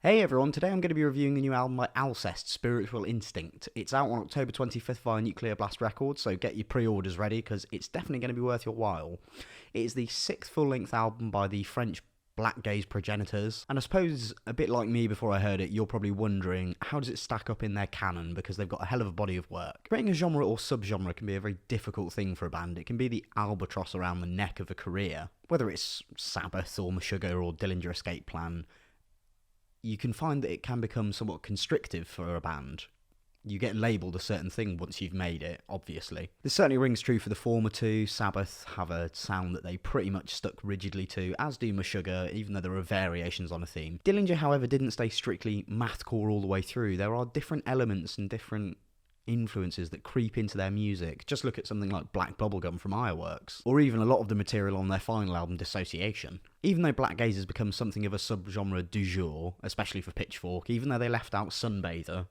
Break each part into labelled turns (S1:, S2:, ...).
S1: Hey everyone, today I'm going to be reviewing the new album by Alcest, Spiritual Instinct. It's out on October 25th via Nuclear Blast Records, so get your pre-orders ready because it's definitely going to be worth your while. It is the sixth full-length album by the French Blackgaze progenitors, and I suppose, a bit like me before I heard it, you're probably wondering, how does it stack up in their canon, because they've got a hell of a body of work. Creating a genre or subgenre can be a very difficult thing for a band. It can be the albatross around the neck of a career. Whether it's Sabbath or Meshuggah or Dillinger Escape Plan, you can find that it can become somewhat constrictive for a band. You get labelled a certain thing once you've made it, obviously. This certainly rings true for the former two. Sabbath have a sound that they pretty much stuck rigidly to, as do Meshuggah, even though there are variations on a theme. Dillinger, however, didn't stay strictly mathcore all the way through. There are different elements and different influences that creep into their music. Just look at something like Black Bubblegum from Ironworks, or even a lot of the material on their final album, Dissociation. Even though Blackgaze has become something of a subgenre du jour, especially for Pitchfork, even though they left out Sunbather,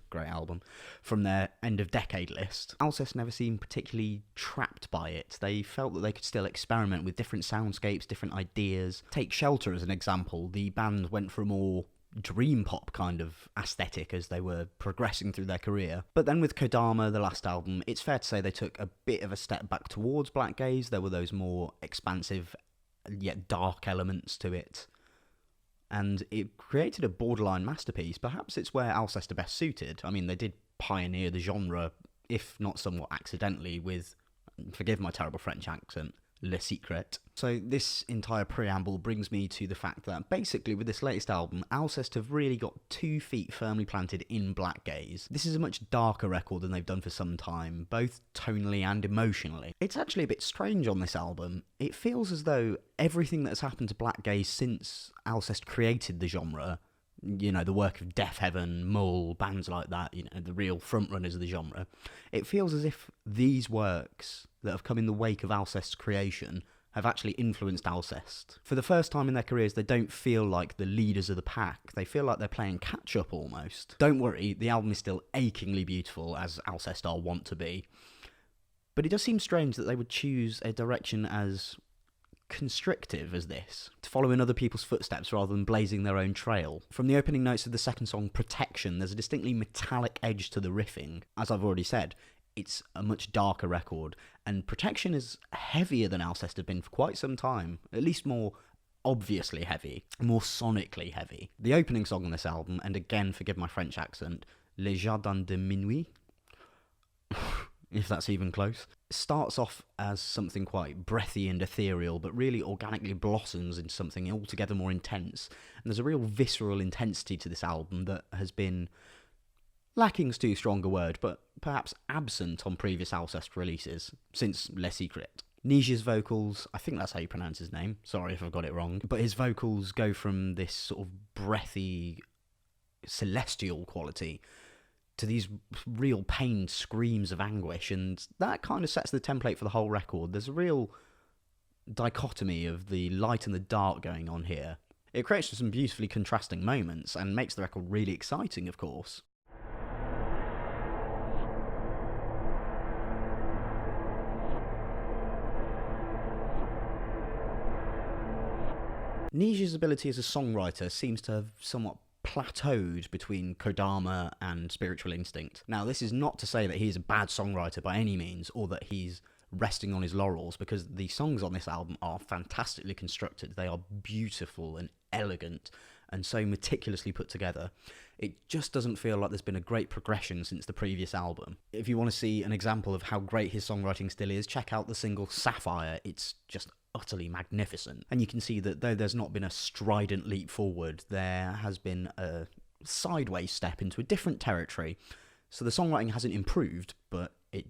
S1: great album, from their end-of-decade list, Alcest never seemed particularly trapped by it. They felt that they could still experiment with different soundscapes, different ideas. Take Shelter as an example. The band went for a more dream pop kind of aesthetic as they were progressing through their career. But then with Kodama, the last album, it's fair to say they took a bit of a step back towards Blackgaze. There were those more expansive yet dark elements to it, and it created a borderline masterpiece. Perhaps it's where Alcest are best suited. I mean, they did pioneer the genre, if not somewhat accidentally, with, forgive my terrible French accent, Le Secret. So this entire preamble brings me to the fact that basically with this latest album, Alcest have really got 2 feet firmly planted in Blackgaze. This is a much darker record than they've done for some time, both tonally and emotionally. It's actually a bit strange on this album. It feels as though everything that's happened to Blackgaze since Alcest created the genre, you know, the work of Death Heaven, Mull, bands like that, you know, the real frontrunners of the genre, it feels as if these works that have come in the wake of Alcest's creation have actually influenced Alcest. For the first time in their careers, they don't feel like the leaders of the pack. They feel like they're playing catch-up almost. Don't worry, the album is still achingly beautiful, as Alcest are wont to be. But it does seem strange that they would choose a direction as constrictive as this, to follow in other people's footsteps rather than blazing their own trail. From the opening notes of the second song, Protection, there's a distinctly metallic edge to the riffing. As I've already said, it's a much darker record, and Protection is heavier than Alcest have been for quite some time, at least more obviously heavy, more sonically heavy. The opening song on this album, and again forgive my French accent, Les Jardins de Minuit, if that's even close, starts off as something quite breathy and ethereal, but really organically blossoms into something altogether more intense. And there's a real visceral intensity to this album that has been, lacking's too strong a word, but perhaps absent on previous Alcest releases, since Les Secret. Nige's vocals, I think that's how you pronounce his name, sorry if I've got it wrong, but his vocals go from this sort of breathy, celestial quality to these real pained screams of anguish, and that kind of sets the template for the whole record. There's a real dichotomy of the light and the dark going on here. It creates some beautifully contrasting moments, and makes the record really exciting, of course. Nige's ability as a songwriter seems to have somewhat plateaued between Kodama and Spiritual Instinct. Now, this is not to say that he's a bad songwriter by any means, or that he's resting on his laurels, because the songs on this album are fantastically constructed. They are beautiful and elegant, and so meticulously put together. It just doesn't feel like there's been a great progression since the previous album. If you want to see an example of how great his songwriting still is, check out the single Sapphire. It's just utterly magnificent. And you can see that though there's not been a strident leap forward, there has been a sideways step into a different territory. So the songwriting hasn't improved, but it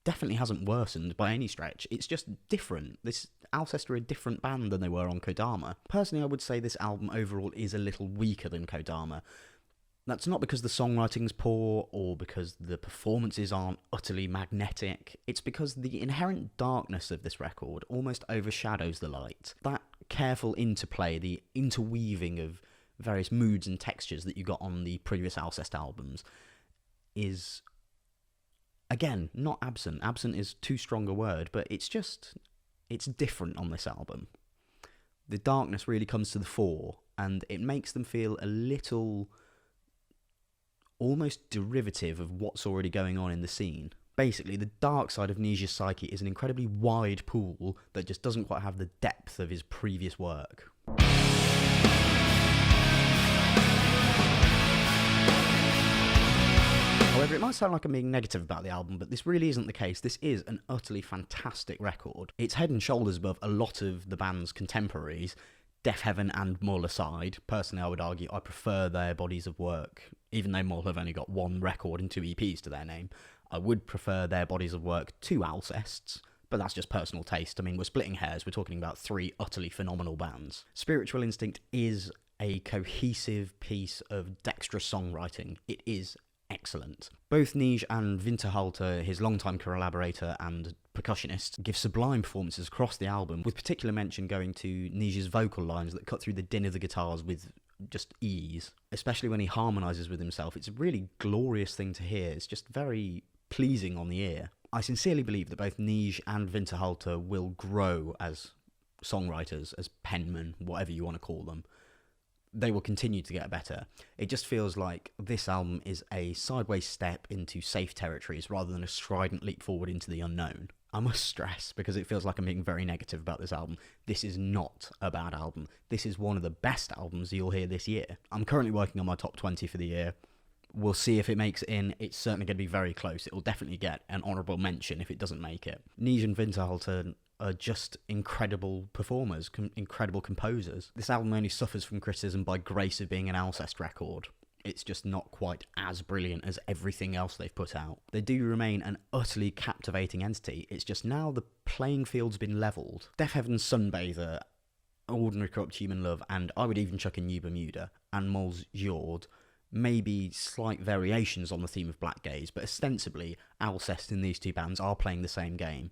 S1: definitely hasn't worsened by any stretch. It's just different. This Alcest are a different band than they were on Kodama. Personally, I would say this album overall is a little weaker than Kodama. That's not because the songwriting's poor or because the performances aren't utterly magnetic. It's because the inherent darkness of this record almost overshadows the light. That careful interplay, the interweaving of various moods and textures that you got on the previous Alcest albums is, again, not absent. Absent is too strong a word, but it's different on this album. The darkness really comes to the fore, and it makes them feel a little almost derivative of what's already going on in the scene. Basically, the dark side of Nij's psyche is an incredibly wide pool that just doesn't quite have the depth of his previous work. However, it might sound like I'm being negative about the album, but this really isn't the case. This is an utterly fantastic record. It's head and shoulders above a lot of the band's contemporaries, Deaf Heaven and Mull aside. Personally, I would argue I prefer their bodies of work. Even though Mull have only got one record and 2 EPs to their name, I would prefer their bodies of work to Alcest's, but that's just personal taste. I mean, we're splitting hairs. We're talking about 3 utterly phenomenal bands. Spiritual Instinct is a cohesive piece of dexterous songwriting. It is excellent. Both Nij and Winterhalter, his longtime collaborator and percussionist, give sublime performances across the album, with particular mention going to Nij's vocal lines that cut through the din of the guitars with just ease. Especially when he harmonises with himself. It's a really glorious thing to hear. It's just very pleasing on the ear. I sincerely believe that both Nij and Winterhalter will grow as songwriters, as penmen, whatever you want to call them. They will continue to get better. It just feels like this album is a sideways step into safe territories rather than a strident leap forward into the unknown. I must stress, because it feels like I'm being very negative about this album, this is not a bad album. This is one of the best albums you'll hear this year. I'm currently working on my top 20 for the year. We'll see if it makes it in. It's certainly going to be very close. It will definitely get an honourable mention if it doesn't make it. Nij and Winterhalter are just incredible performers, incredible composers. This album only suffers from criticism by grace of being an Alcest record. It's just not quite as brilliant as everything else they've put out. They do remain an utterly captivating entity. It's just now the playing field's been levelled. Deaf Heaven's Sunbather, Ordinary Corrupt Human Love, and I would even chuck in New Bermuda, and Mull's Jord, maybe slight variations on the theme of Blackgaze, but ostensibly Alcest and these 2 bands are playing the same game.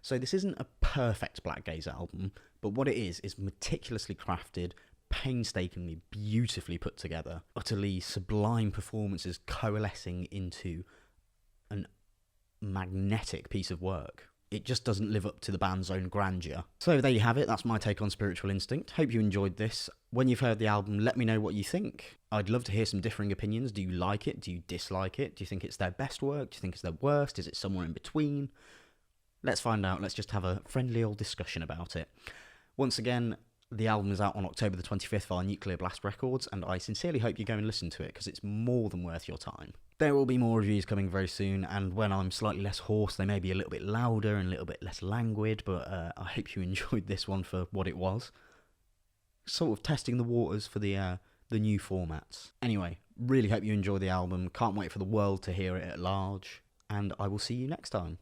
S1: So this isn't a perfect Blackgaze album, but what it is meticulously crafted, painstakingly, beautifully put together, utterly sublime performances coalescing into an magnetic piece of work. It just doesn't live up to the band's own grandeur. So there you have it, that's my take on Spiritual Instinct. Hope you enjoyed this. When you've heard the album, let me know what you think. I'd love to hear some differing opinions. Do you like it? Do you dislike it? Do you think it's their best work? Do you think it's their worst? Is it somewhere in between? Let's find out. Let's just have a friendly old discussion about it. Once again, the album is out on October the 25th via Nuclear Blast Records, and I sincerely hope you go and listen to it, because it's more than worth your time. There will be more reviews coming very soon, and when I'm slightly less hoarse, they may be a little bit louder and a little bit less languid, but I hope you enjoyed this one for what it was. Sort of testing the waters for the new formats. Anyway, really hope you enjoy the album. Can't wait for the world to hear it at large, and I will see you next time.